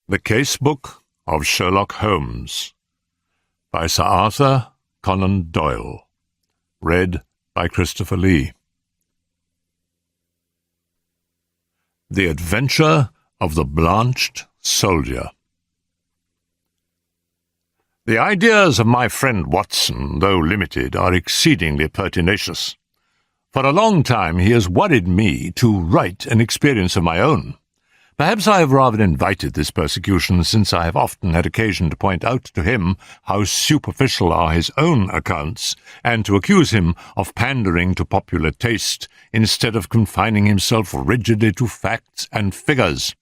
The Case Book of Sherlock Holmes by Sir Arthur Conan Doyle. Read by Christopher Lee. The Adventure of the Blanched Soldier. The ideas of my friend Watson, though limited, are exceedingly pertinacious. For a long time he has worried me to write an experience of my own. Perhaps I have rather invited this persecution, since I have often had occasion to point out to him how superficial are his own accounts, and to accuse him of pandering to popular taste, instead of confining himself rigidly to facts and figures.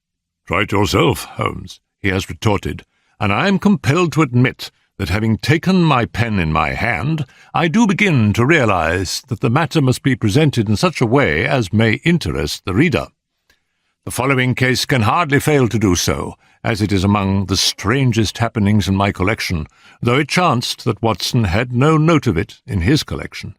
"Try it yourself, Holmes," he has retorted, and I am compelled to admit that, having taken my pen in my hand, I do begin to realize that the matter must be presented in such a way as may interest the reader. The following case can hardly fail to do so, as it is among the strangest happenings in my collection, though it chanced that Watson had no note of it in his collection.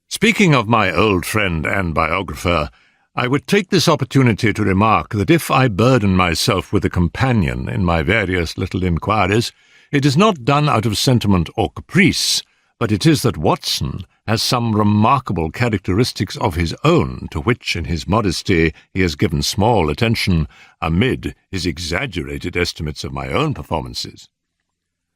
Speaking of my old friend and biographer, I would take this opportunity to remark that if I burden myself with a companion in my various little inquiries, it is not done out of sentiment or caprice, but it is that Watson has some remarkable characteristics of his own, to which, in his modesty, he has given small attention, amid his exaggerated estimates of my own performances.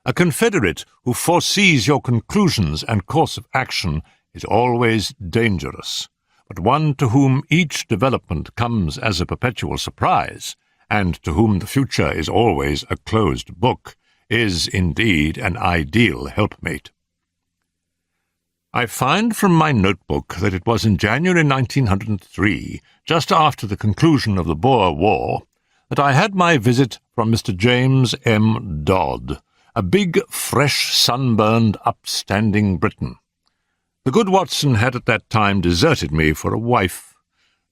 A confederate who foresees your conclusions and course of action is always dangerous, but one to whom each development comes as a perpetual surprise, and to whom the future is always a closed book, is indeed an ideal helpmate. I find from my notebook that it was in January 1903, just after the conclusion of the Boer War, that I had my visit from Mr. James M. Dodd, a big, fresh, sunburned, upstanding Briton. The good Watson had at that time deserted me for a wife,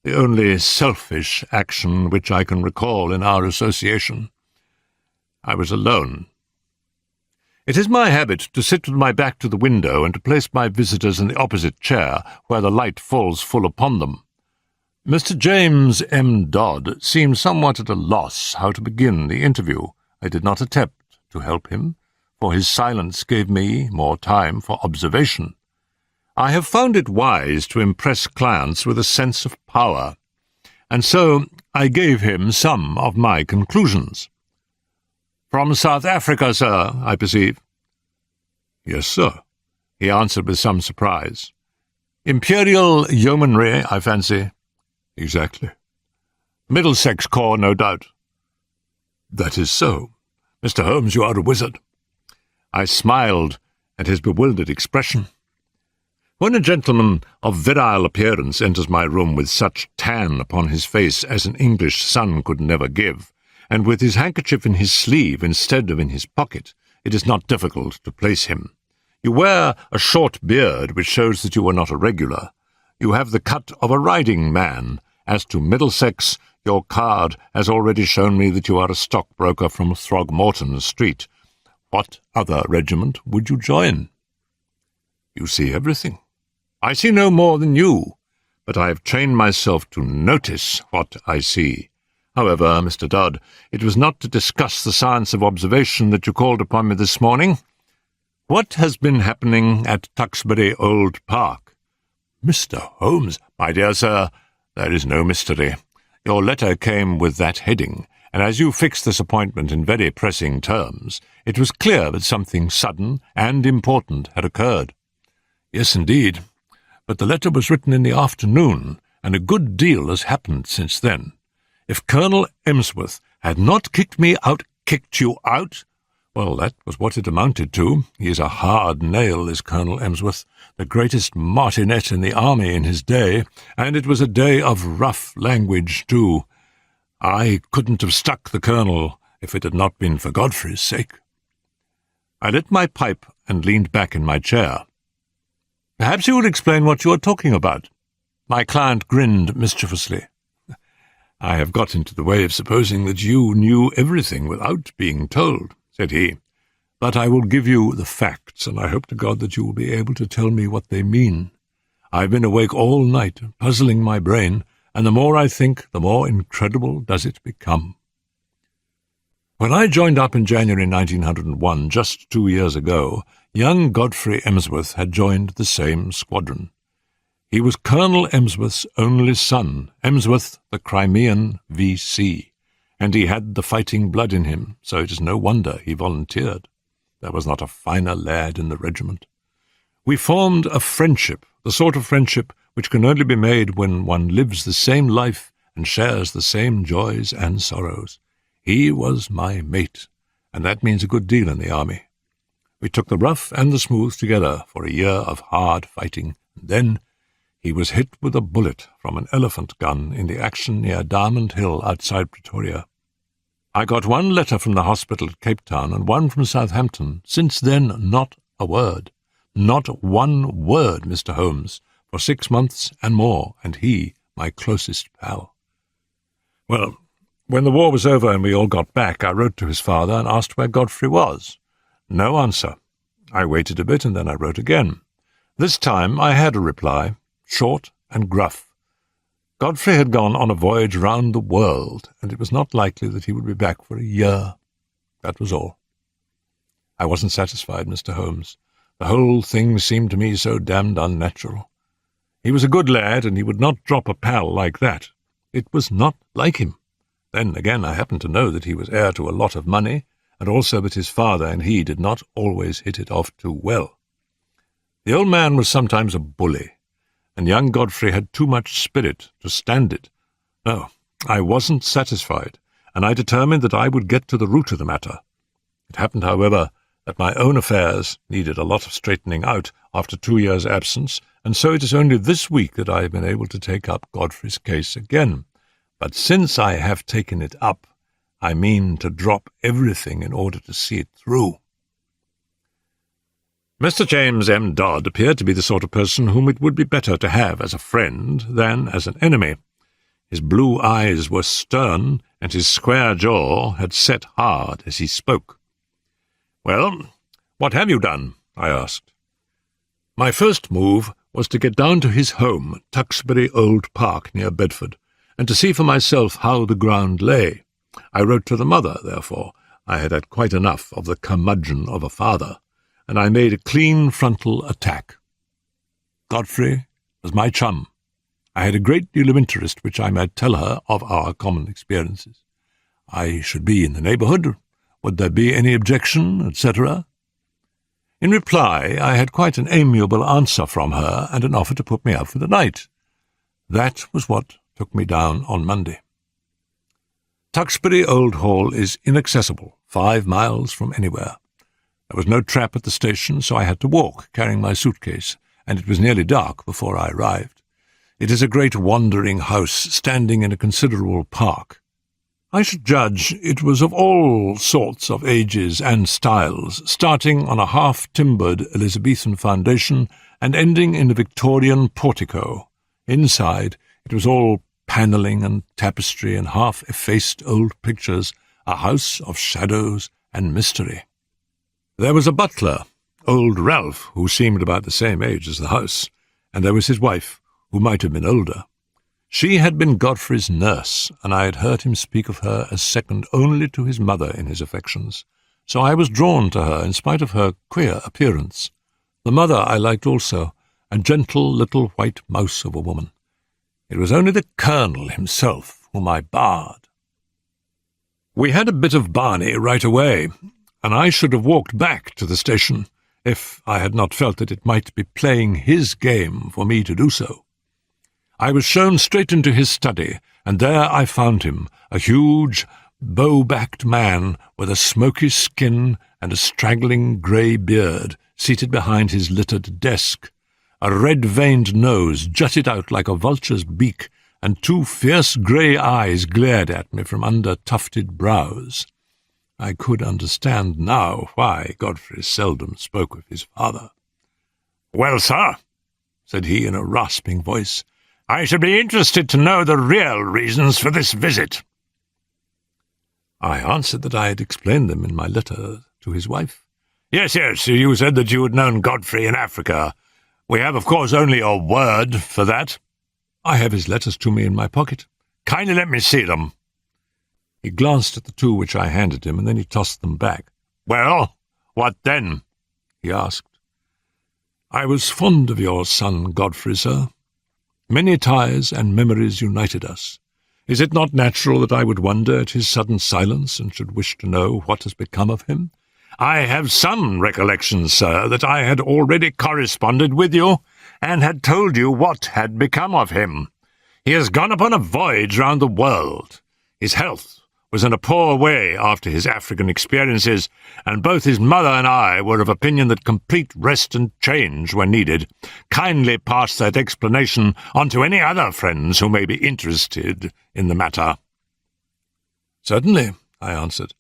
the only selfish action which I can recall in our association. I was alone. It is my habit to sit with my back to the window and to place my visitors in the opposite chair, where the light falls full upon them. Mr. James M. Dodd seemed somewhat at a loss how to begin the interview. I did not attempt to help him, for his silence gave me more time for observation. I have found it wise to impress clients with a sense of power, and so I gave him some of my conclusions. "From South Africa, sir, I perceive." "Yes, sir," he answered with some surprise. "Imperial Yeomanry, I fancy." "Exactly." "Middlesex Corps, no doubt." "That is so. Mr. Holmes, you are a wizard." I smiled at his bewildered expression. When a gentleman of virile appearance enters my room with such tan upon his face as an English sun could never give, and with his handkerchief in his sleeve instead of in his pocket, it is not difficult to place him. You wear a short beard, which shows that you are not a regular. You have the cut of a riding man. As to Middlesex, your card has already shown me that you are a stockbroker from Throgmorton Street. What other regiment would you join? You see everything. I see no more than you, but I have trained myself to notice what I see. However, Mr. Dodd, it was not to discuss the science of observation that you called upon me this morning. What has been happening at Tuxbury Old Park? Mr. Holmes, my dear sir, there is no mystery. Your letter came with that heading, and as you fixed this appointment in very pressing terms, it was clear that something sudden and important had occurred. Yes, indeed, but the letter was written in the afternoon, and a good deal has happened since then. If Colonel Emsworth had not kicked me out—" "Kicked you out?" "Well, that was what it amounted to. He is a hard nail, is Colonel Emsworth, the greatest martinet in the army in his day, and it was a day of rough language, too. I couldn't have stuck the colonel if it had not been for Godfrey's sake." I lit my pipe and leaned back in my chair. "Perhaps you will explain what you are talking about." My client grinned mischievously. "I have got into the way of supposing that you knew everything without being told," said he. "But I will give you the facts, and I hope to God that you will be able to tell me what they mean. I've been awake all night, puzzling my brain, and the more I think, the more incredible does it become." When I joined up in January 1901, just 2 years ago, young Godfrey Emsworth had joined the same squadron. He was Colonel Emsworth's only son, Emsworth the Crimean V.C., and he had the fighting blood in him, so it is no wonder he volunteered. There was not a finer lad in the regiment. We formed a friendship, the sort of friendship which can only be made when one lives the same life and shares the same joys and sorrows. He was my mate, and that means a good deal in the army. We took the rough and the smooth together for a year of hard fighting, and then he was hit with a bullet from an elephant gun in the action near Diamond Hill outside Pretoria. I got one letter from the hospital at Cape Town and one from Southampton. Since then, not a word. Not one word, Mr. Holmes, for 6 months and more, and he my closest pal. Well, when the war was over and we all got back, I wrote to his father and asked where Godfrey was. No answer. I waited a bit and then I wrote again. This time I had a reply, short and gruff. Godfrey had gone on a voyage round the world, and it was not likely that he would be back for a year. That was all. I wasn't satisfied, Mr. Holmes. The whole thing seemed to me so damned unnatural. He was a good lad, and he would not drop a pal like that. It was not like him. Then, again, I happened to know that he was heir to a lot of money, and also that his father and he did not always hit it off too well. The old man was sometimes a bully, and young Godfrey had too much spirit to stand it. No, I wasn't satisfied, and I determined that I would get to the root of the matter. It happened, however, that my own affairs needed a lot of straightening out after 2 years' absence, and so it is only this week that I have been able to take up Godfrey's case again. But since I have taken it up, I mean to drop everything in order to see it through. Mr. James M. Dodd appeared to be the sort of person whom it would be better to have as a friend than as an enemy. His blue eyes were stern, and his square jaw had set hard as he spoke. "Well, what have you done?" I asked. My first move was to get down to his home, Tuxbury Old Park near Bedford, and to see for myself how the ground lay. I wrote to the mother, therefore. I had had quite enough of the curmudgeon of a father, and I made a clean frontal attack. Godfrey was my chum. I had a great deal of interest which I might tell her of our common experiences. I should be in the neighbourhood. Would there be any objection, etc.? In reply, I had quite an amiable answer from her and an offer to put me up for the night. That was what took me down on Monday. Tuxbury Old Hall is inaccessible, 5 miles from anywhere. There was no trap at the station, so I had to walk, carrying my suitcase, and it was nearly dark before I arrived. It is a great wandering house, standing in a considerable park. I should judge it was of all sorts of ages and styles, starting on a half-timbered Elizabethan foundation and ending in a Victorian portico. Inside, it was all panelling and tapestry and half-effaced old pictures, a house of shadows and mystery. There was a butler, old Ralph, who seemed about the same age as the house, and there was his wife, who might have been older. She had been Godfrey's nurse, and I had heard him speak of her as second only to his mother in his affections, so I was drawn to her in spite of her queer appearance. The mother I liked also, a gentle little white mouse of a woman. It was only the Colonel himself whom I barred. We had a bit of Barney right away, and I should have walked back to the station if I had not felt that it might be playing his game for me to do so. I was shown straight into his study, and there I found him, a huge, bow-backed man with a smoky skin and a straggling grey beard, seated behind his littered desk. A red-veined nose jutted out like a vulture's beak, and 2 fierce grey eyes glared at me from under tufted brows. I could understand now why Godfrey seldom spoke of his father. "Well, sir," said he in a rasping voice, "I should be interested to know the real reasons for this visit." I answered that I had explained them in my letter to his wife. Yes, you said that you had known Godfrey in Africa. We have, of course, only your word for that." "I have his letters to me in my pocket." "Kindly let me see them." He glanced at the two which I handed him, and then he tossed them back. "Well, what then?" he asked. "I was fond of your son Godfrey, sir. Many ties and memories united us. Is it not natural that I would wonder at his sudden silence and should wish to know what has become of him? I have some recollection, sir, that I had already corresponded with you, and had told you what had become of him. He has gone upon a voyage round the world. His health was in a poor way after his African experiences, and both his mother and I were of opinion that complete rest and change were needed. Kindly pass that explanation on to any other friends who may be interested in the matter." "Certainly," I answered,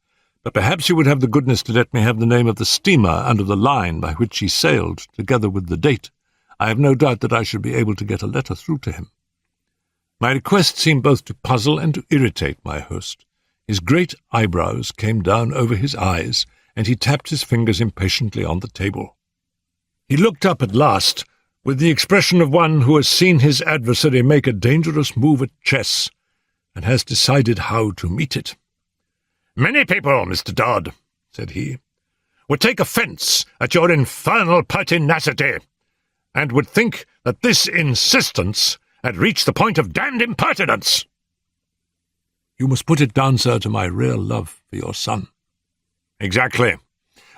"but perhaps you would have the goodness to let me have the name of the steamer under the line by which he sailed, together with the date. I have no doubt that I should be able to get a letter through to him." My request seemed both to puzzle and to irritate my host. His great eyebrows came down over his eyes, and he tapped his fingers impatiently on the table. He looked up at last, with the expression of one who has seen his adversary make a dangerous move at chess, and has decided how to meet it. "Many people, Mr. Dodd," said he, "would take offence at your infernal pertinacity, and would think that this insistence had reached the point of damned impertinence." "You must put it down, sir, to my real love for your son." "Exactly.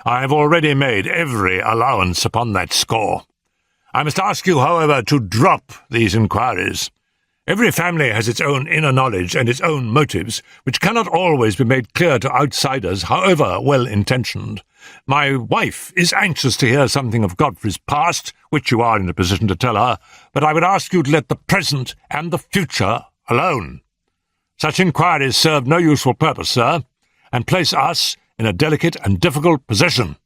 I have already made every allowance upon that score. I must ask you, however, to drop these inquiries. Every family has its own inner knowledge and its own motives, which cannot always be made clear to outsiders, however well-intentioned. My wife is anxious to hear something of Godfrey's past, which you are in a position to tell her, but I would ask you to let the present and the future alone. Such inquiries serve no useful purpose, sir, and place us in a delicate and difficult position."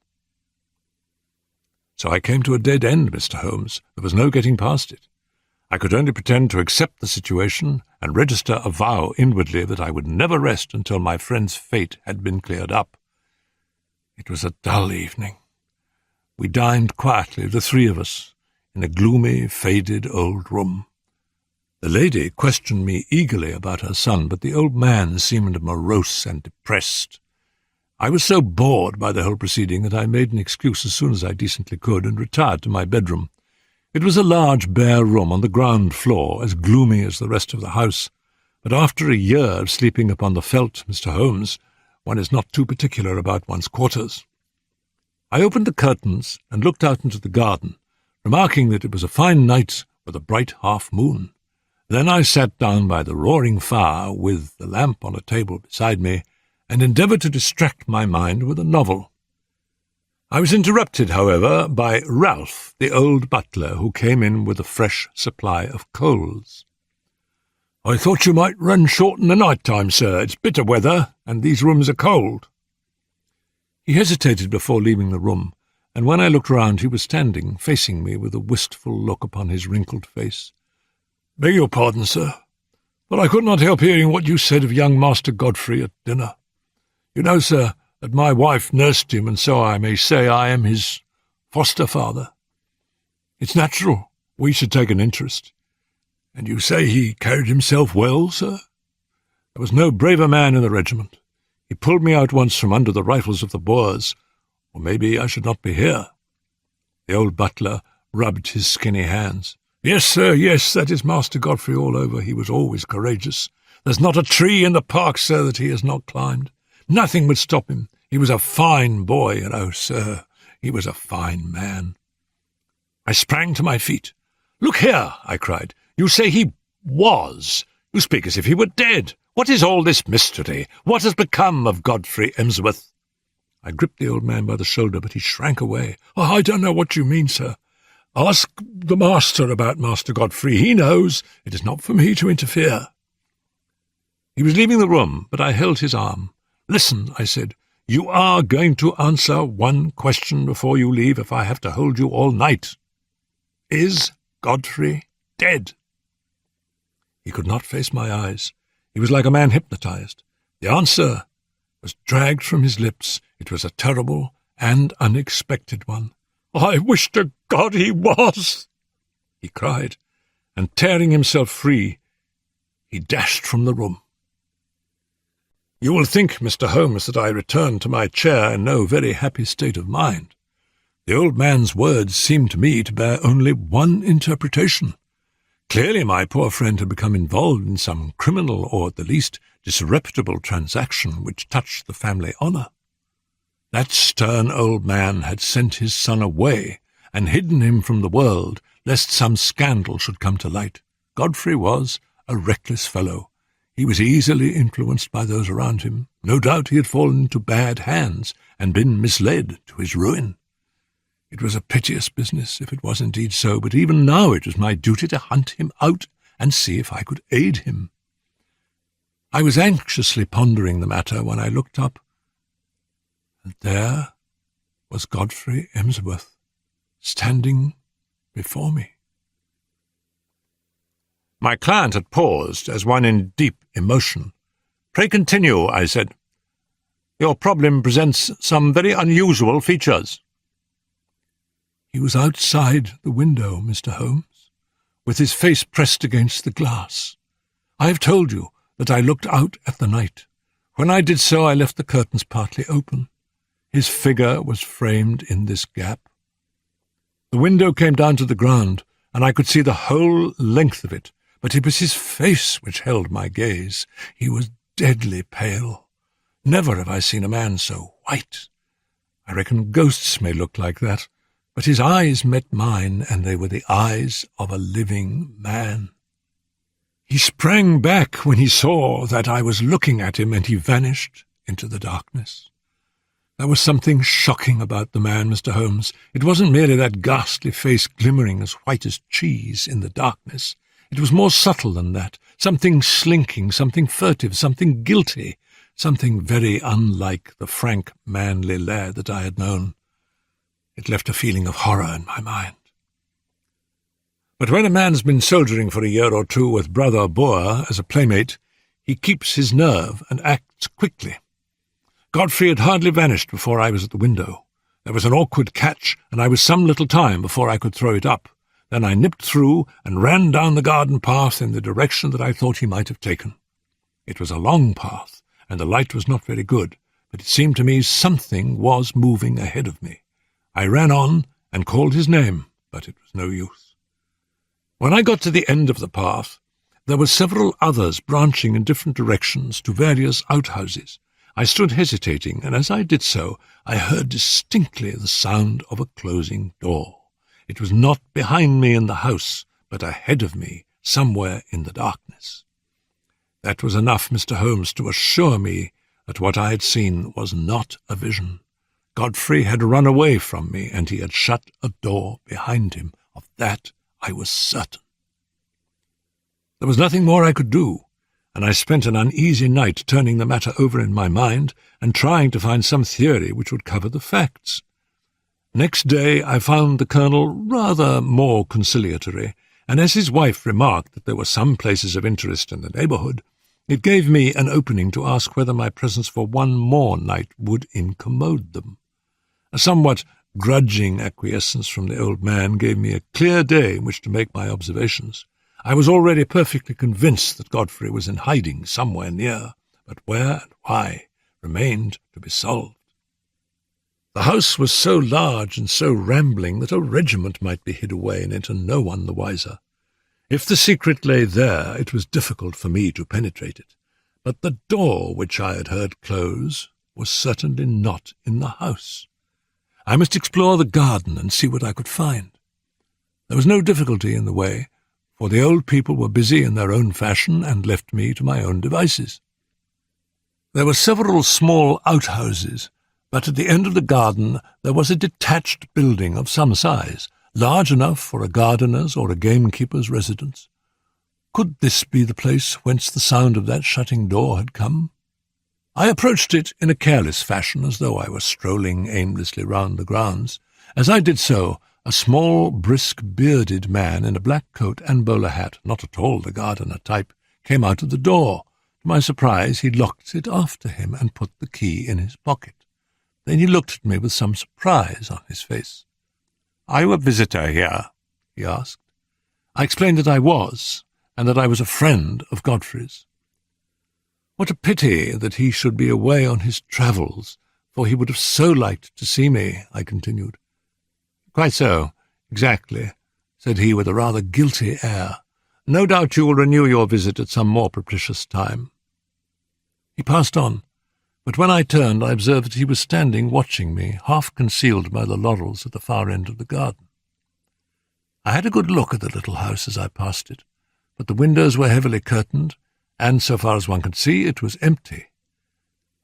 So I came to a dead end, Mr. Holmes. There was no getting past it. I could only pretend to accept the situation and register a vow inwardly that I would never rest until my friend's fate had been cleared up. It was a dull evening. We dined quietly, the three of us, in a gloomy, faded old room. The lady questioned me eagerly about her son, but the old man seemed morose and depressed. I was so bored by the whole proceeding that I made an excuse as soon as I decently could and retired to my bedroom. It was a large, bare room on the ground floor, as gloomy as the rest of the house, but after a year of sleeping upon the veldt, Mr. Holmes, one is not too particular about one's quarters. I opened the curtains and looked out into the garden, remarking that it was a fine night with a bright half-moon. Then I sat down by the roaring fire with the lamp on a table beside me and endeavoured to distract my mind with a novel. I was interrupted, however, by Ralph, the old butler, who came in with a fresh supply of coals. "I thought you might run short in the night time, sir. It's bitter weather, and these rooms are cold." He hesitated before leaving the room, and when I looked round he was standing, facing me with a wistful look upon his wrinkled face. "Beg your pardon, sir, but I could not help hearing what you said of young Master Godfrey at dinner. You know, sir, that my wife nursed him, and so I may say I am his foster-father. It's natural we should take an interest. And you say he carried himself well, sir? There was no braver man in the regiment. He pulled me out once from under the rifles of the Boers, or maybe I should not be here." The old butler rubbed his skinny hands. "Yes, sir, yes, that is Master Godfrey all over. He was always courageous. There's not a tree in the park, sir, that he has not climbed. Nothing would stop him. He was a fine boy, and oh, sir, he was a fine man." I sprang to my feet. "Look here," I cried. "You say he was. You speak as if he were dead. What is all this mystery? What has become of Godfrey Emsworth?" I gripped the old man by the shoulder, but he shrank away. "Oh, I don't know what you mean, sir. Ask the master about Master Godfrey. He knows. It is not for me to interfere." He was leaving the room, but I held his arm. "Listen," I said. "You are going to answer one question before you leave if I have to hold you all night. Is Godfrey dead?" He could not face my eyes. He was like a man hypnotized. The answer was dragged from his lips. It was a terrible and unexpected one. "I wish to God he was!" he cried, and tearing himself free, he dashed from the room. You will think, Mr. Holmes, that I returned to my chair in no very happy state of mind. The old man's words seemed to me to bear only one interpretation. Clearly my poor friend had become involved in some criminal or at the least disreputable transaction which touched the family honour. That stern old man had sent his son away and hidden him from the world, lest some scandal should come to light. Godfrey was a reckless fellow. He was easily influenced by those around him. No doubt he had fallen into bad hands and been misled to his ruin. It was a piteous business, if it was indeed so, but even now it was my duty to hunt him out and see if I could aid him. I was anxiously pondering the matter when I looked up, and there was Godfrey Emsworth, standing before me. My client had paused, as one in deep emotion. "Pray continue," I said. "Your problem presents some very unusual features." He was outside the window, Mr. Holmes, with his face pressed against the glass. I have told you that I looked out at the night. When I did so, I left the curtains partly open. His figure was framed in this gap. The window came down to the ground, and I could see the whole length of it, but it was his face which held my gaze. He was deadly pale. Never have I seen a man so white. I reckon ghosts may look like that, but his eyes met mine, and they were the eyes of a living man. He sprang back when he saw that I was looking at him, and he vanished into the darkness. There was something shocking about the man, Mr. Holmes. It wasn't merely that ghastly face glimmering as white as cheese in the darkness. It was more subtle than that, something slinking, something furtive, something guilty, something very unlike the frank, manly lad that I had known. It left a feeling of horror in my mind. But when a man's been soldiering for a year or two with Brother Boer as a playmate, he keeps his nerve and acts quickly. Godfrey had hardly vanished before I was at the window. There was an awkward catch, and I was some little time before I could throw it up. Then I nipped through and ran down the garden path in the direction that I thought he might have taken. It was a long path, and the light was not very good, but it seemed to me something was moving ahead of me. I ran on and called his name, but it was no use. When I got to the end of the path, there were several others branching in different directions to various outhouses. I stood hesitating, and as I did so, I heard distinctly the sound of a closing door. It was not behind me in the house, but ahead of me, somewhere in the darkness. That was enough, Mr. Holmes, to assure me that what I had seen was not a vision. Godfrey had run away from me, and he had shut a door behind him. Of that I was certain. There was nothing more I could do, and I spent an uneasy night turning the matter over in my mind and trying to find some theory which would cover the facts. Next day I found the Colonel rather more conciliatory, and as his wife remarked that there were some places of interest in the neighbourhood, it gave me an opening to ask whether my presence for one more night would incommode them. A somewhat grudging acquiescence from the old man gave me a clear day in which to make my observations. I was already perfectly convinced that Godfrey was in hiding somewhere near, but where and why remained to be solved. The house was so large and so rambling that a regiment might be hid away in it and no one the wiser. If the secret lay there, it was difficult for me to penetrate it, but the door which I had heard close was certainly not in the house. I must explore the garden and see what I could find. There was no difficulty in the way, for the old people were busy in their own fashion and left me to my own devices. There were several small outhouses, but at the end of the garden there was a detached building of some size, large enough for a gardener's or a gamekeeper's residence. Could this be the place whence the sound of that shutting door had come? I approached it in a careless fashion, as though I were strolling aimlessly round the grounds. As I did so, a small, brisk, bearded man in a black coat and bowler hat, not at all the gardener type, came out of the door. To my surprise, he locked it after him and put the key in his pocket. Then he looked at me with some surprise on his face. "Are you a visitor here?" he asked. I explained that I was, and that I was a friend of Godfrey's. What a pity that he should be away on his travels, for he would have so liked to see me, I continued. Quite so, exactly, said he with a rather guilty air. No doubt you will renew your visit at some more propitious time. He passed on, but when I turned I observed that he was standing watching me, half concealed by the laurels at the far end of the garden. I had a good look at the little house as I passed it, but the windows were heavily curtained, and so far as one could see, it was empty.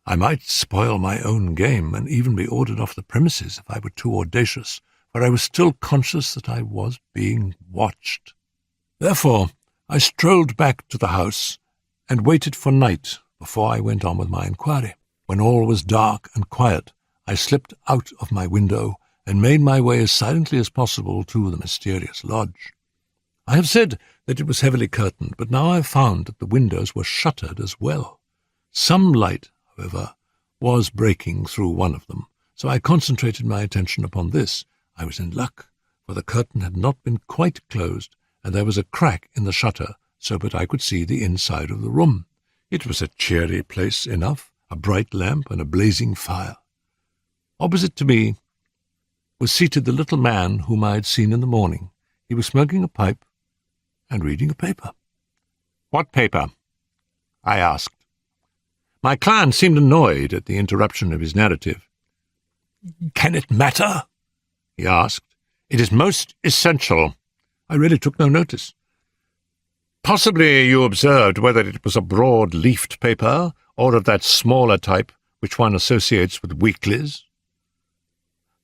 I might spoil my own game and even be ordered off the premises if I were too audacious, for I was still conscious that I was being watched. Therefore, I strolled back to the house and waited for night before I went on with my inquiry. When all was dark and quiet, I slipped out of my window and made my way as silently as possible to the mysterious lodge. I have said that it was heavily curtained, but now I have found that the windows were shuttered as well. Some light, however, was breaking through one of them, so I concentrated my attention upon this. I was in luck, for the curtain had not been quite closed, and there was a crack in the shutter so that I could see the inside of the room. It was a cheery place enough, a bright lamp and a blazing fire. Opposite to me was seated the little man whom I had seen in the morning. He was smoking a pipe and reading a paper. "What paper?" I asked. My client seemed annoyed at the interruption of his narrative. "Can it matter?" he asked. "It is most essential." I really took no notice. "Possibly you observed whether it was a broad-leafed paper or of that smaller type which one associates with weeklies?"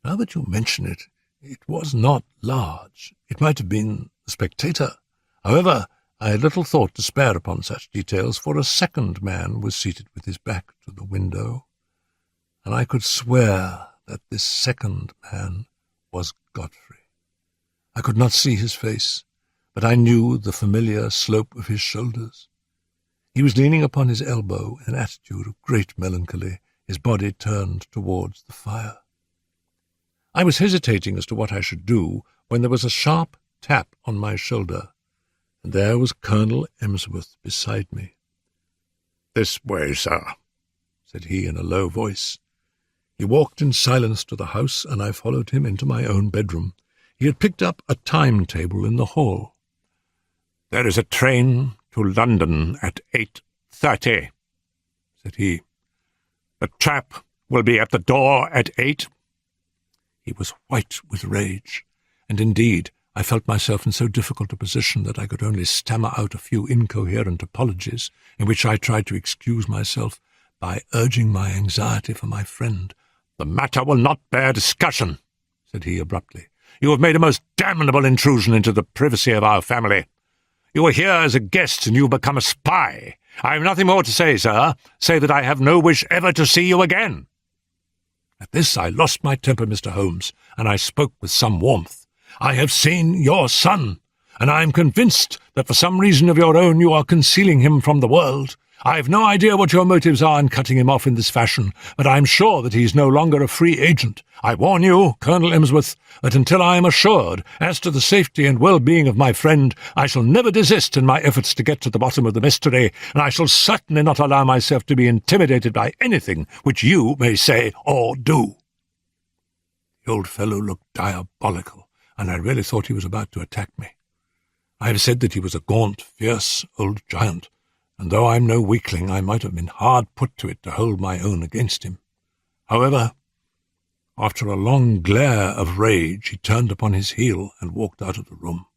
Now that you mention it, it was not large. It might have been The Spectator. However, I had little thought to spare upon such details, for a second man was seated with his back to the window, and I could swear that this second man was Godfrey. I could not see his face, but I knew the familiar slope of his shoulders. He was leaning upon his elbow in an attitude of great melancholy, his body turned towards the fire. I was hesitating as to what I should do when there was a sharp tap on my shoulder, and there was Colonel Emsworth beside me. "This way, sir," said he in a low voice. He walked in silence to the house, and I followed him into my own bedroom. He had picked up a timetable in the hall. "There is a train to London at 8:30, said he. "The chap will be at the door at 8. He was white with rage, and indeed I felt myself in so difficult a position that I could only stammer out a few incoherent apologies, in which I tried to excuse myself by urging my anxiety for my friend. "The matter will not bear discussion," said he abruptly. "You have made a most damnable intrusion into the privacy of our family. You are here as a guest, and you have become a spy. I have nothing more to say, sir, save that I have no wish ever to see you again." At this I lost my temper, Mr. Holmes, and I spoke with some warmth. "I have seen your son, and I am convinced that for some reason of your own you are concealing him from the world. I have no idea what your motives are in cutting him off in this fashion, but I am sure that he is no longer a free agent. I warn you, Colonel Emsworth, that until I am assured as to the safety and well-being of my friend, I shall never desist in my efforts to get to the bottom of the mystery, and I shall certainly not allow myself to be intimidated by anything which you may say or do." The old fellow looked diabolical, and I really thought he was about to attack me. I have said that he was a gaunt, fierce old giant, and though I am no weakling, I might have been hard put to it to hold my own against him. However, after a long glare of rage, he turned upon his heel and walked out of the room.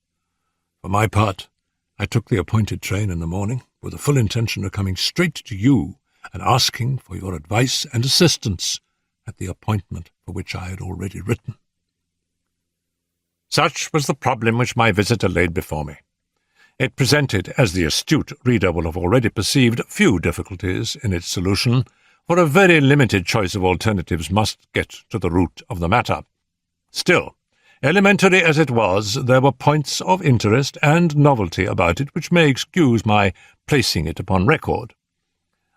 For my part, I took the appointed train in the morning, with the full intention of coming straight to you and asking for your advice and assistance at the appointment for which I had already written. Such was the problem which my visitor laid before me. It presented, as the astute reader will have already perceived, few difficulties in its solution, for a very limited choice of alternatives must get to the root of the matter. Still, elementary as it was, there were points of interest and novelty about it which may excuse my placing it upon record.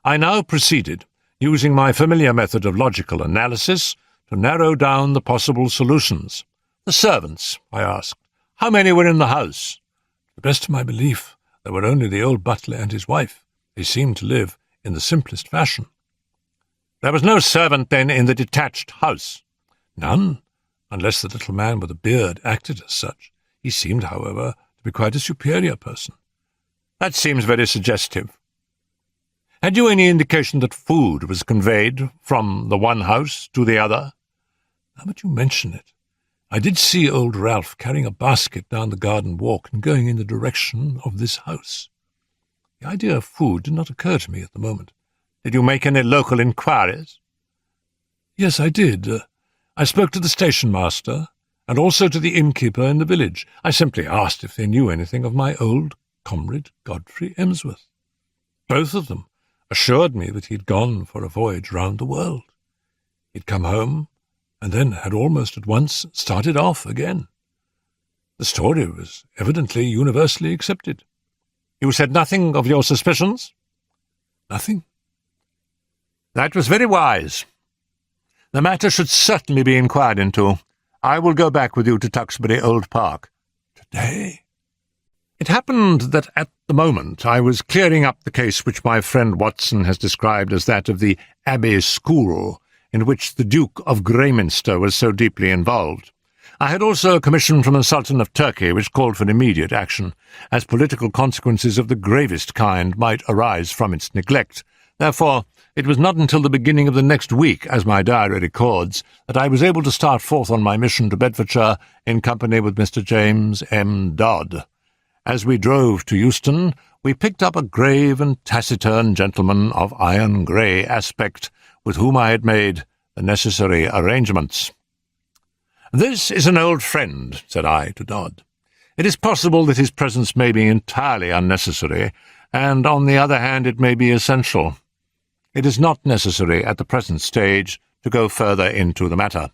I now proceeded, using my familiar method of logical analysis, to narrow down the possible solutions. "The servants," I asked. "How many were in the house?" To the best of my belief, there were only the old butler and his wife. They seemed to live in the simplest fashion. There was no servant, then, in the detached house? None, unless the little man with the beard acted as such. He seemed, however, to be quite a superior person. That seems very suggestive. Had you any indication that food was conveyed from the one house to the other? Now that you mention it, I did see old Ralph carrying a basket down the garden walk and going in the direction of this house. The idea of food did not occur to me at the moment. Did you make any local inquiries? Yes, I did. I spoke to the station-master, and also to the innkeeper in the village. I simply asked if they knew anything of my old comrade Godfrey Emsworth. Both of them assured me that he'd gone for a voyage round the world. He'd come home, and then had almost at once started off again. The story was evidently universally accepted. You said nothing of your suspicions? Nothing. That was very wise. The matter should certainly be inquired into. I will go back with you to Tuxbury Old Park. Today? It happened that at the moment I was clearing up the case which my friend Watson has described as that of the Abbey School, in which the Duke of Greyminster was so deeply involved. I had also a commission from the Sultan of Turkey which called for immediate action, as political consequences of the gravest kind might arise from its neglect. Therefore, it was not until the beginning of the next week, as my diary records, that I was able to start forth on my mission to Bedfordshire in company with Mr. James M. Dodd. As we drove to Euston, we picked up a grave and taciturn gentleman of iron-grey aspect, with whom I had made the necessary arrangements. "This is an old friend," said I to Dodd. "It is possible that his presence may be entirely unnecessary, and on the other hand it may be essential. It is not necessary at the present stage to go further into the matter."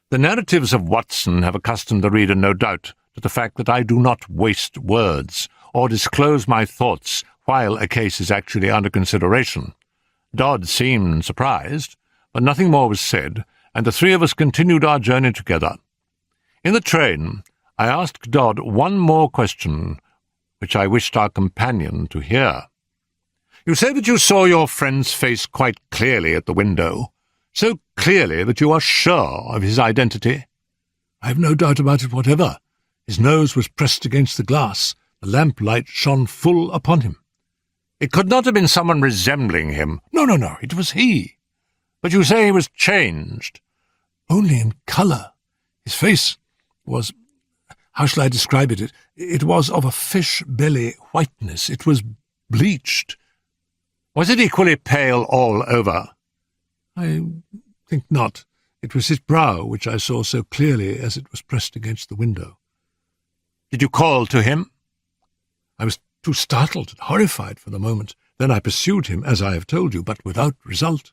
The narratives of Watson have accustomed the reader, no doubt, to the fact that I do not waste words, or disclose my thoughts while a case is actually under consideration. Dodd seemed surprised, but nothing more was said, and the three of us continued our journey together. In the train, I asked Dodd one more question, which I wished our companion to hear. "You say that you saw your friend's face quite clearly at the window, so clearly that you are sure of his identity?" "I have no doubt about it whatever. His nose was pressed against the glass. The lamplight shone full upon him." "It could not have been someone resembling him." No, it was he." "But you say he was changed?" "Only in colour. His face was— how shall I describe it? It was of a fish-belly whiteness. It was bleached." "Was it equally pale all over?" "I think not. It was his brow which I saw so clearly as it was pressed against the window." "Did you call to him?" "I was too startled and horrified for the moment. Then I pursued him, as I have told you, but without result."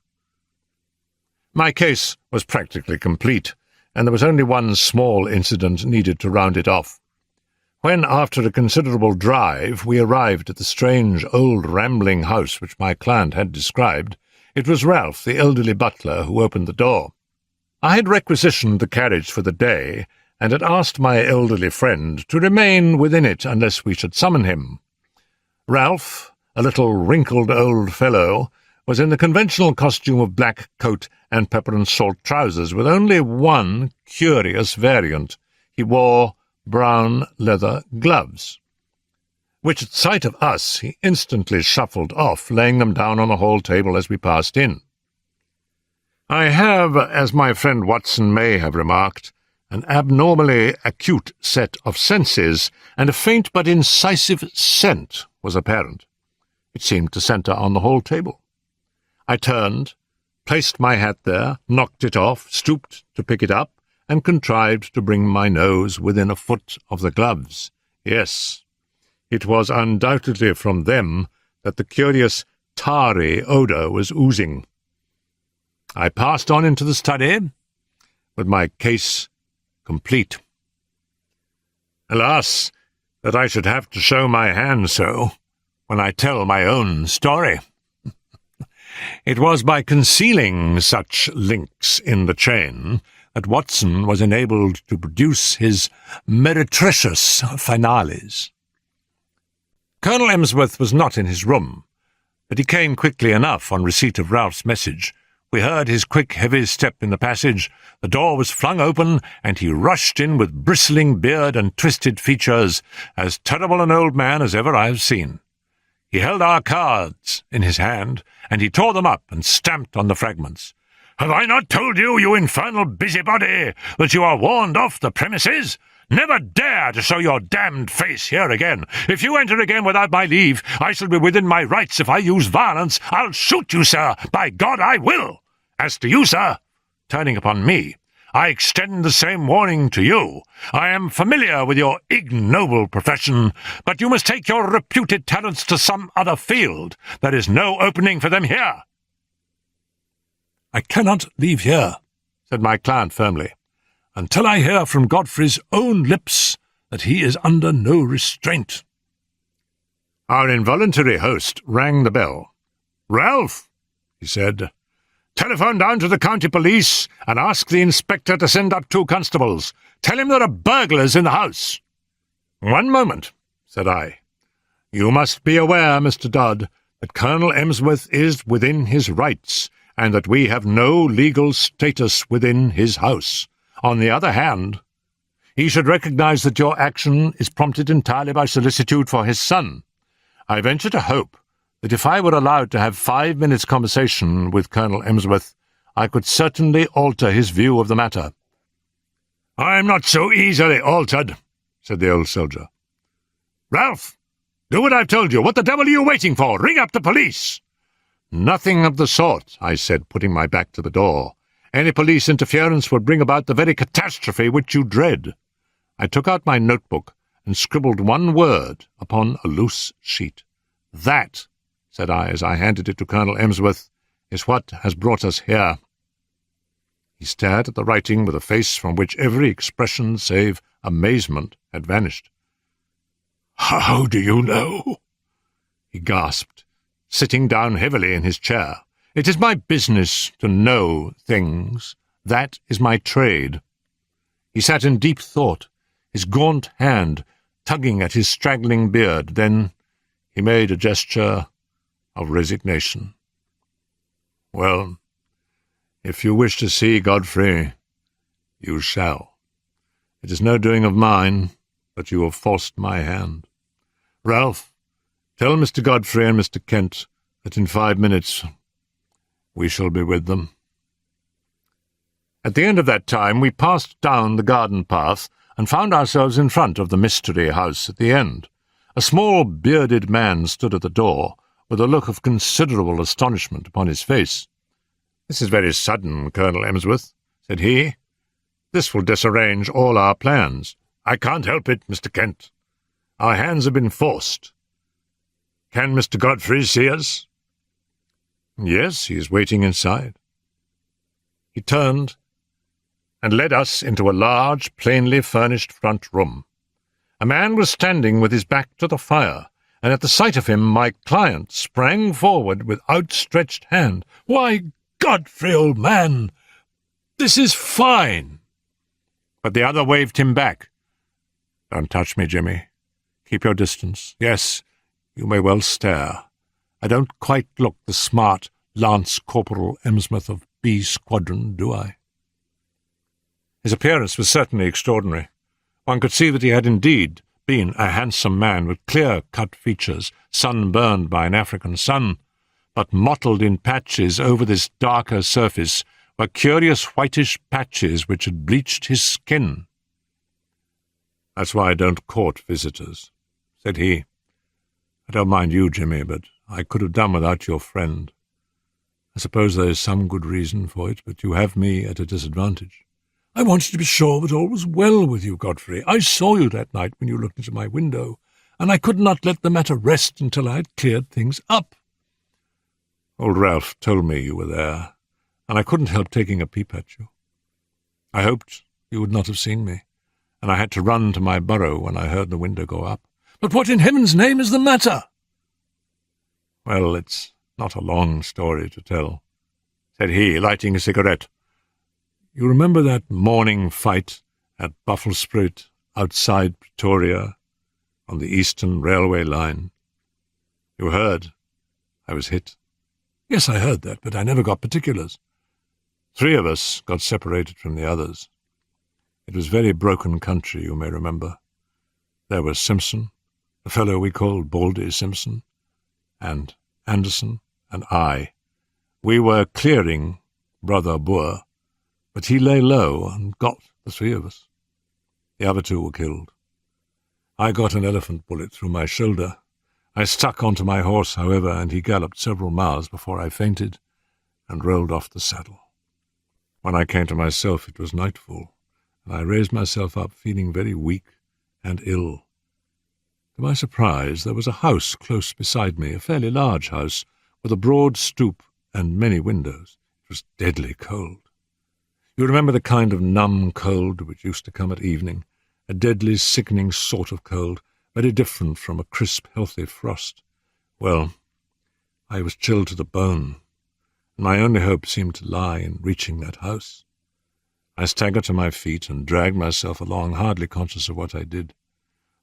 My case was practically complete, and there was only one small incident needed to round it off. When, after a considerable drive, we arrived at the strange old rambling house which my client had described, it was Ralph, the elderly butler, who opened the door. I had requisitioned the carriage for the day, and had asked my elderly friend to remain within it unless we should summon him. Ralph, a little wrinkled old fellow, was in the conventional costume of black coat and pepper-and-salt trousers, with only one curious variant. He wore brown leather gloves, which at sight of us he instantly shuffled off, laying them down on the hall table as we passed in. I have, as my friend Watson may have remarked, an abnormally acute set of senses, and a faint but incisive scent was apparent. It seemed to centre on the hall table. I turned, placed my hat there, knocked it off, stooped to pick it up, and contrived to bring my nose within a foot of the gloves. Yes, it was undoubtedly from them that the curious tarry odour was oozing. I passed on into the study, with my case complete. Alas, that I should have to show my hand so when I tell my own story. It was by concealing such links in the chain that Watson was enabled to produce his meretricious finales. Colonel Emsworth was not in his room, But he came quickly enough on receipt of Ralph's message. We heard his quick, heavy step in the passage, the door was flung open, and he rushed in with bristling beard and twisted features, as terrible an old man as ever I have seen. He held our cards in his hand, and he tore them up and stamped on the fragments. "Have I not told you, you infernal busybody, that you are warned off the premises? Never dare to show your damned face here again. If you enter again without my leave, I shall be within my rights. If I use violence, I'll shoot you, sir. By God, I will. As to you, sir," turning upon me, "I extend the same warning to you. I am familiar with your ignoble profession, but you must take your reputed talents to some other field. There is no opening for them here." "I cannot leave here," said my client firmly, "until I hear from Godfrey's own lips that he is under no restraint." Our involuntary host rang the bell. "Ralph," he said, "telephone down to the county police and ask the inspector to send up 2 constables. Tell him there are burglars in the house." "One moment," said I. "You must be aware, Mr. Dodd, that Colonel Emsworth is within his rights, and that we have no legal status within his house. On the other hand, he should recognize that your action is prompted entirely by solicitude for his son. I venture to hope that if I were allowed to have 5 minutes' conversation with Colonel Emsworth, I could certainly alter his view of the matter." "I am not so easily altered," said the old soldier. "Ralph, do what I've told you. What the devil are you waiting for? Ring up the police." "Nothing of the sort," I said, putting my back to the door. "Any police interference would bring about the very catastrophe which you dread." I took out my notebook and scribbled one word upon a loose sheet. "That," said I as I handed it to Colonel Emsworth, "is what has brought us here." He stared at the writing with a face from which every expression save amazement had vanished. "How do you know?" he gasped, sitting down heavily in his chair. "It is my business to know things. That is my trade." He sat in deep thought, his gaunt hand tugging at his straggling beard. Then he made a gesture of resignation. "Well, if you wish to see Godfrey, you shall. It is no doing of mine, but you have forced my hand. Ralph, tell Mr. Godfrey and Mr. Kent that in 5 minutes we shall be with them." At the end of that time we passed down the garden path and found ourselves in front of the mystery house at the end. A small bearded man stood at the door, with a look of considerable astonishment upon his face. "This is very sudden, Colonel Emsworth," said he. "This will disarrange all our plans." "I can't help it, Mr. Kent. Our hands have been forced. Can Mr. Godfrey see us?" "Yes, he is waiting inside." He turned and led us into a large, plainly furnished front room. A man was standing with his back to the fire, and at the sight of him my client sprang forward with outstretched hand. "Why, Godfrey, old man, this is fine!" But the other waved him back. "Don't touch me, Jimmy. Keep your distance. Yes, you may well stare. I don't quite look the smart Lance Corporal Emsworth of B Squadron, do I?" His appearance was certainly extraordinary. One could see that he had indeed been a handsome man with clear-cut features, sunburned by an African sun, but mottled in patches over this darker surface were curious whitish patches which had bleached his skin. "That's why I don't court visitors," said he. "I don't mind you, Jimmy, but I could have done without your friend. I suppose there is some good reason for it, but you have me at a disadvantage. I wanted to be sure that all was well with you, Godfrey. I saw you that night when you looked into my window, and I could not let the matter rest until I had cleared things up. Old Ralph told me you were there, and I couldn't help taking a peep at you. I hoped you would not have seen me, and I had to run to my burrow when I heard the window go up. But what in heaven's name is the matter?" "Well, it's not a long story to tell," said he, lighting a cigarette. "You remember that morning fight at Buffelsprut outside Pretoria on the Eastern Railway line? You heard I was hit. Yes, I heard that, but I never got particulars. 3 of us got separated from the others. It was very broken country, you may remember. There was Simpson, the fellow we called Baldy Simpson, and Anderson, and I. We were clearing Brother Boer, but he lay low and got the 3 of us. The other 2 were killed. I got an elephant bullet through my shoulder. I stuck onto my horse, however, and he galloped several miles before I fainted and rolled off the saddle. When I came to myself, it was nightfall, and I raised myself up feeling very weak and ill. To my surprise, there was a house close beside me, a fairly large house, with a broad stoop and many windows. It was deadly cold. You remember the kind of numb cold which used to come at evening, a deadly, sickening sort of cold, very different from a crisp, healthy frost. Well, I was chilled to the bone, and my only hope seemed to lie in reaching that house. I staggered to my feet and dragged myself along, hardly conscious of what I did.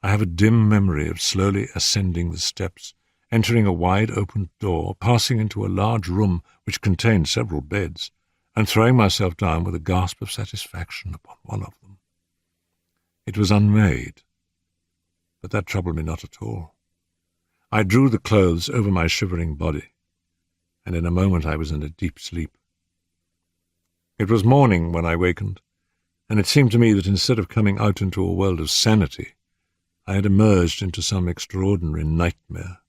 I have a dim memory of slowly ascending the steps, entering a wide-open door, passing into a large room which contained several beds, and throwing myself down with a gasp of satisfaction upon one of them. It was unmade, but that troubled me not at all. I drew the clothes over my shivering body, and in a moment I was in a deep sleep. It was morning when I wakened, and it seemed to me that instead of coming out into a world of sanity, I had emerged into some extraordinary nightmare.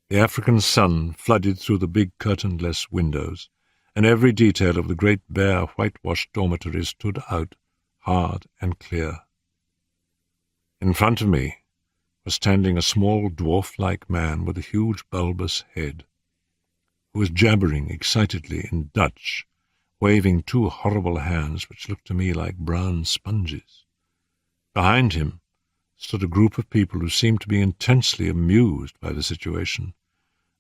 The African sun flooded through the big curtainless windows, and every detail of the great bare whitewashed dormitory stood out hard and clear. In front of me was standing a small dwarf-like man with a huge bulbous head, who was jabbering excitedly in Dutch, waving 2 horrible hands which looked to me like brown sponges. Behind him stood a group of people who seemed to be intensely amused by the situation,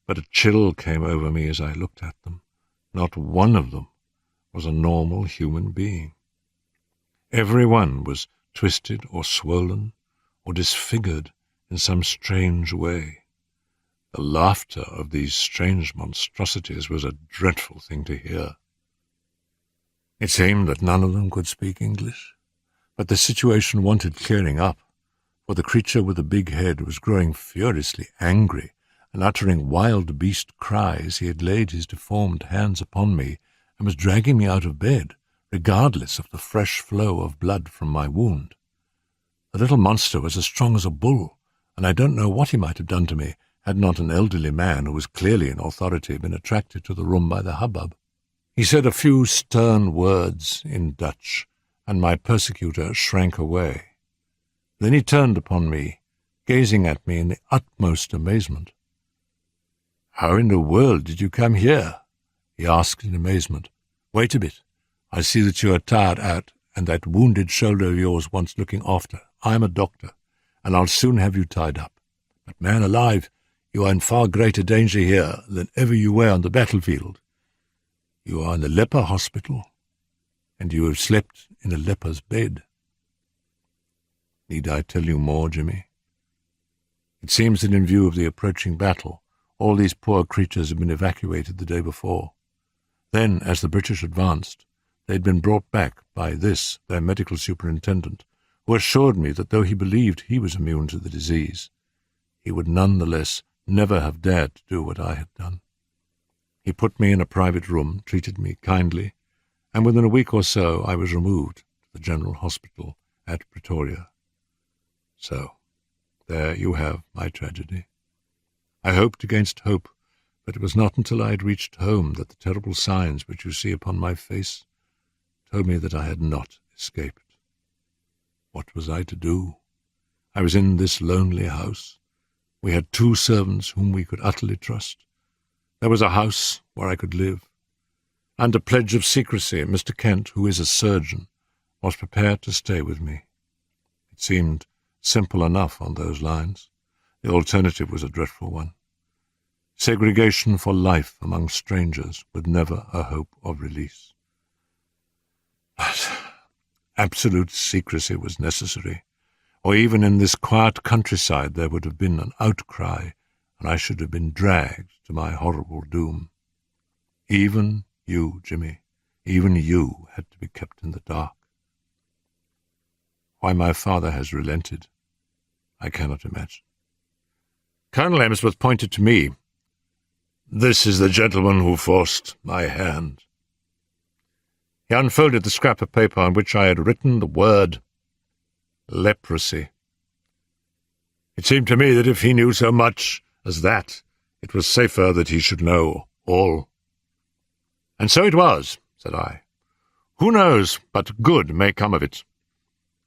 but a chill came over me as I looked at them. Not one of them was a normal human being. Every one was twisted or swollen or disfigured in some strange way. The laughter of these strange monstrosities was a dreadful thing to hear. It seemed that none of them could speak English, but the situation wanted clearing up, for the creature with the big head was growing furiously angry and uttering wild beast cries. He had laid his deformed hands upon me and was dragging me out of bed, regardless of the fresh flow of blood from my wound. The little monster was as strong as a bull, and I don't know what he might have done to me had not an elderly man who was clearly in authority been attracted to the room by the hubbub. He said a few stern words in Dutch, and my persecutor shrank away. Then he turned upon me, gazing at me in the utmost amazement. "How in the world did you come here?" he asked in amazement. "Wait a bit. I see that you are tired out, and that wounded shoulder of yours wants looking after. I'm a doctor, and I'll soon have you tied up. But, man alive, you are in far greater danger here than ever you were on the battlefield. You are in the leper hospital, and you have slept in a leper's bed." Need I tell you more, Jimmy? It seems that in view of the approaching battle, all these poor creatures had been evacuated the day before. Then, as the British advanced, they had been brought back by this, their medical superintendent, who assured me that though he believed he was immune to the disease, he would none the less never have dared to do what I had done. He put me in a private room, treated me kindly, and within a week or so I was removed to the General Hospital at Pretoria. So, there you have my tragedy. I hoped against hope, but it was not until I had reached home that the terrible signs which you see upon my face told me that I had not escaped. What was I to do? I was in this lonely house. We had 2 servants whom we could utterly trust. There was a house where I could live. Under pledge of secrecy, Mr. Kent, who is a surgeon, was prepared to stay with me. It seemed simple enough on those lines. The alternative was a dreadful one. Segregation for life among strangers with never a hope of release. But absolute secrecy was necessary, or even in this quiet countryside there would have been an outcry and I should have been dragged to my horrible doom. Even you, Jimmy, even you had to be kept in the dark. Why my father has relented, I cannot imagine. Colonel Emsworth pointed to me. This is the gentleman who forced my hand. He unfolded the scrap of paper on which I had written the word leprosy. It seemed to me that if he knew so much as that, it was safer that he should know all. And so it was, said I. Who knows but good may come of it?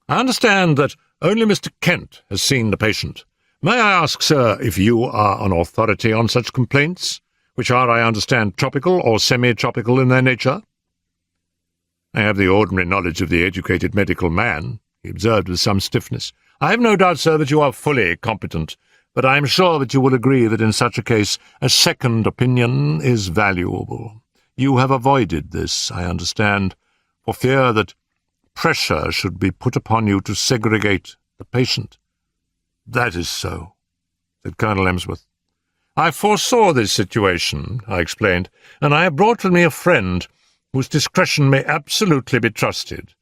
I understand that only Mr. Kent has seen the patient. May I ask, sir, if you are an authority on such complaints, which are, I understand, tropical or semi-tropical in their nature? I have the ordinary knowledge of the educated medical man, he observed with some stiffness. I have no doubt, sir, that you are fully competent, but I am sure that you will agree that in such a case a second opinion is valuable. You have avoided this, I understand, for fear that pressure should be put upon you to segregate the patient. That is so, said Colonel Emsworth. I foresaw this situation, I explained, and I have brought with me a friend whose discretion may absolutely be trusted.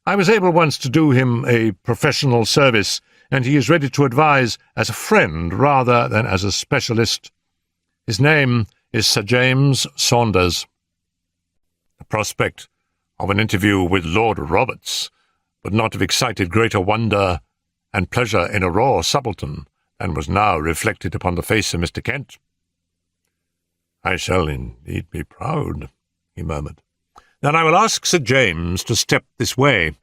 I was able once to do him a professional service, and he is ready to advise as a friend rather than as a specialist. His name is Sir James Saunders. The prospect of an interview with Lord Roberts would not have excited greater wonder and pleasure in a raw subaltern than was now reflected upon the face of Mr. Kent. I shall indeed be proud, he murmured. Then I will ask Sir James to step this way.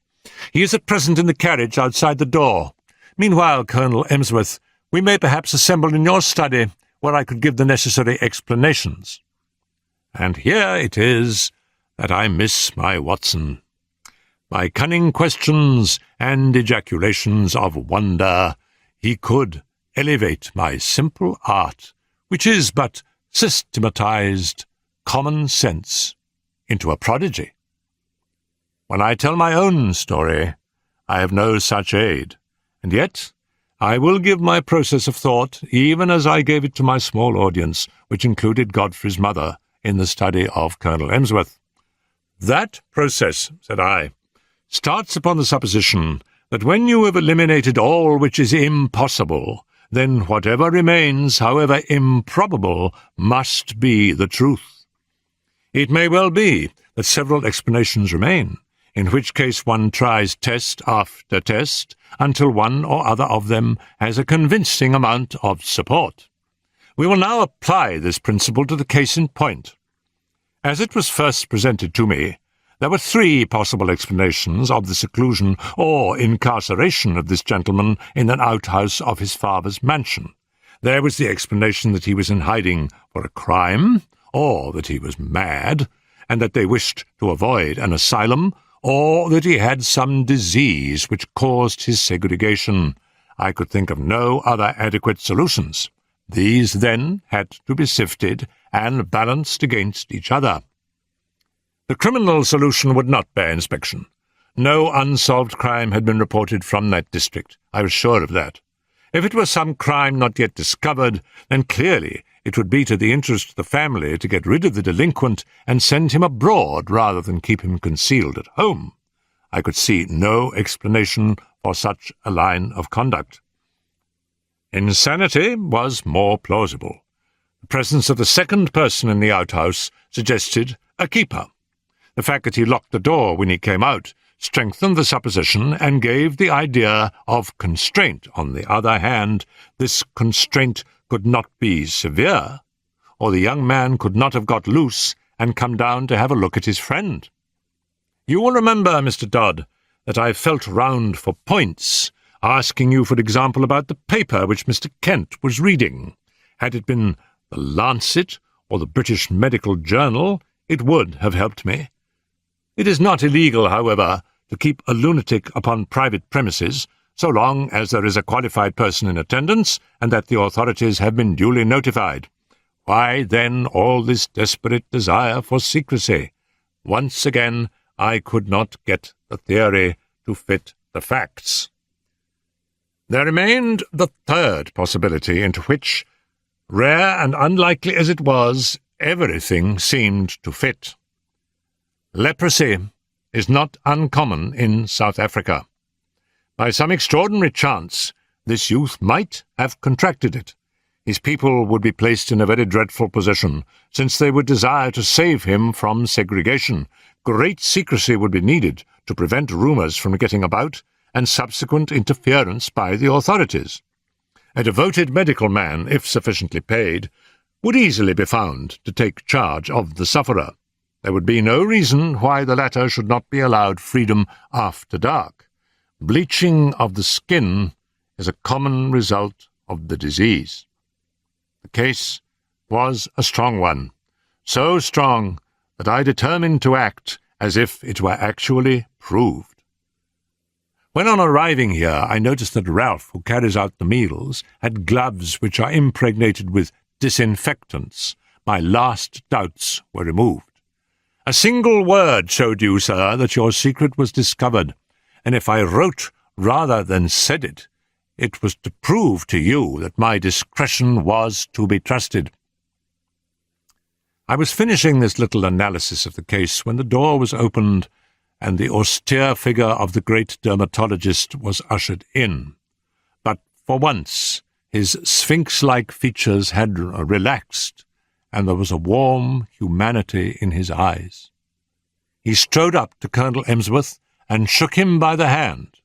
He is at present in the carriage outside the door. Meanwhile, Colonel Emsworth, we may perhaps assemble in your study, where I could give the necessary explanations. And here it is that I miss my Watson. By cunning questions and ejaculations of wonder, he could elevate my simple art, which is but systematized common sense, into a prodigy. When I tell my own story, I have no such aid, and yet I will give my process of thought, even as I gave it to my small audience, which included Godfrey's mother, in the study of Colonel Emsworth. That process, said I, starts upon the supposition that when you have eliminated all which is impossible, then whatever remains, however improbable, must be the truth. It may well be that several explanations remain, in which case one tries test after test until one or other of them has a convincing amount of support. We will now apply this principle to the case in point. As it was first presented to me, there were 3 possible explanations of the seclusion or incarceration of this gentleman in an outhouse of his father's mansion. There was the explanation that he was in hiding for a crime, or that he was mad, and that they wished to avoid an asylum, or that he had some disease which caused his segregation. I could think of no other adequate solutions. These, then, had to be sifted and balanced against each other. The criminal solution would not bear inspection. No unsolved crime had been reported from that district. I was sure of that. If it were some crime not yet discovered, then clearly it would be to the interest of the family to get rid of the delinquent and send him abroad rather than keep him concealed at home. I could see no explanation for such a line of conduct. Insanity was more plausible. The presence of the second person in the outhouse suggested a keeper. The fact that he locked the door when he came out strengthened the supposition and gave the idea of constraint. On the other hand, this constraint could not be severe, or the young man could not have got loose and come down to have a look at his friend. You will remember, Mr. Dodd, that I felt round for points, asking you, for example, about the paper which Mr. Kent was reading. Had it been the Lancet or the British Medical Journal, it would have helped me. It is not illegal, however, to keep a lunatic upon private premises, so long as there is a qualified person in attendance and that the authorities have been duly notified. Why, then, all this desperate desire for secrecy? Once again, I could not get the theory to fit the facts. There remained the third possibility, into which Rare and unlikely as it was, everything seemed to fit. Leprosy is not uncommon in South Africa. By some extraordinary chance, this youth might have contracted it. His people would be placed in a very dreadful position, since they would desire to save him from segregation. Great secrecy would be needed to prevent rumours from getting about, and subsequent interference by the authorities. A devoted medical man, if sufficiently paid, would easily be found to take charge of the sufferer. There would be no reason why the latter should not be allowed freedom after dark. Bleaching of the skin is a common result of the disease. The case was a strong one, so strong that I determined to act as if it were actually proved. When on arriving here I noticed that Ralph, who carries out the meals, had gloves which are impregnated with disinfectants, my last doubts were removed. A single word showed you, sir, that your secret was discovered, and if I wrote rather than said it, it was to prove to you that my discretion was to be trusted. I was finishing this little analysis of the case when the door was opened and the austere figure of the great dermatologist was ushered in. But for once his sphinx-like features had relaxed, and there was a warm humanity in his eyes. He strode up to Colonel Emsworth and shook him by the hand.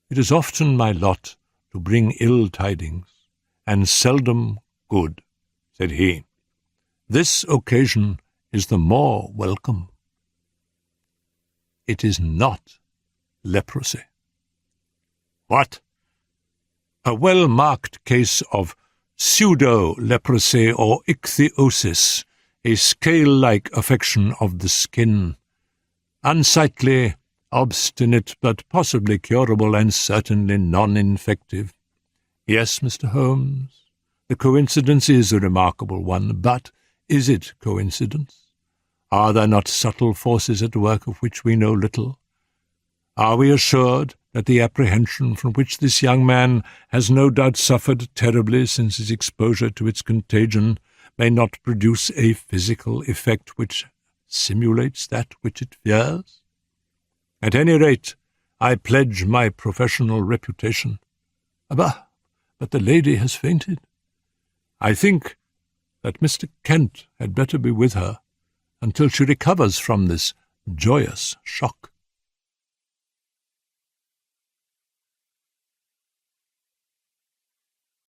"It is often my lot to bring ill tidings, and seldom good," said he. "This occasion is the more welcome. It is not leprosy." "What?" "A well-marked case of pseudo-leprosy or ichthyosis, a scale-like affection of the skin. Unsightly, obstinate, but possibly curable, and certainly non-infective. Yes, Mr. Holmes, the coincidence is a remarkable one, but is it coincidence? Are there not subtle forces at work of which we know little? Are we assured that the apprehension from which this young man has no doubt suffered terribly since his exposure to its contagion may not produce a physical effect which simulates that which it fears? At any rate, I pledge my professional reputation. But the lady has fainted. I think that Mr. Kent had better be with her until she recovers from this joyous shock."